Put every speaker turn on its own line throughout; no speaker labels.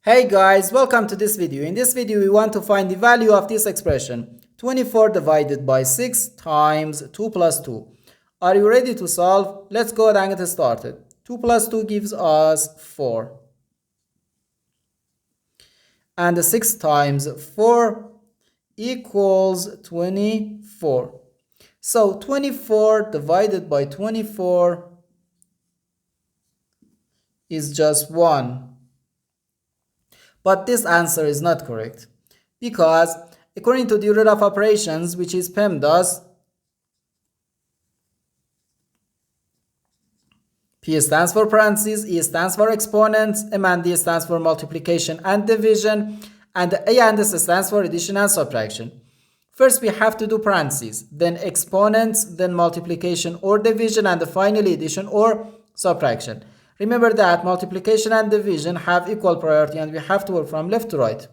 Hey guys, welcome to this video. In this video, we want to find the value of this expression 24 divided by 6 times 2 plus 2. Are you ready to solve? Let's go ahead and get started. 2 plus 2 gives us 4. And 6 times 4 equals 24. So 24 divided by 24 is just 1. But this answer is not correct because according to the order of operations, which is PEMDAS, P stands for parentheses, E stands for exponents, M and D stands for multiplication and division, and A and S stands for addition and subtraction. First we have to do parentheses, then exponents, then multiplication or division, and finally addition or subtraction. Remember that multiplication and division have equal priority and we have to work from left to right.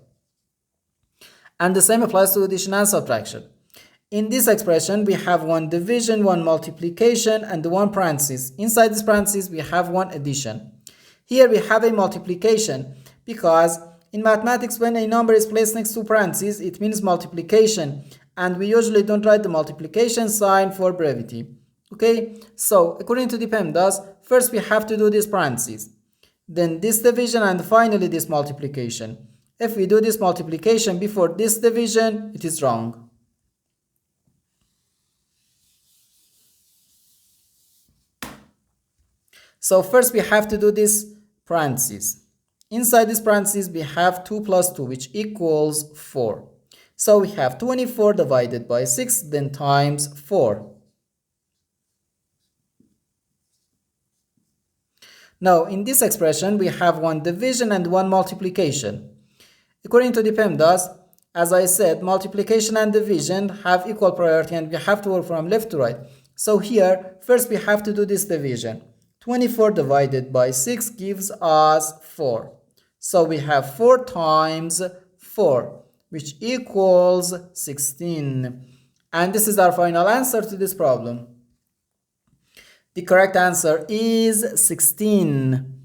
And the same applies to addition and subtraction. In this expression, we have one division, one multiplication, and one parenthesis. Inside this parenthesis, we have one addition. Here we have a multiplication because in mathematics, when a number is placed next to parentheses, it means multiplication. And we usually don't write the multiplication sign for brevity. Okay, so according to the PEMDAS, first we have to do this parentheses, then this division, and finally this multiplication. If we do this multiplication before this division, it is wrong. So first we have to do this parentheses. Inside this parentheses, we have 2 plus 2, which equals 4. So we have 24 divided by 6, then times 4. Now, in this expression, we have one division and one multiplication. According to the PEMDAS, as I said, multiplication and division have equal priority and we have to work from left to right. So here, first we have to do this division. 24 divided by 6 gives us 4. So we have 4 times 4, which equals 16. And this is our final answer to this problem. The correct answer is 16.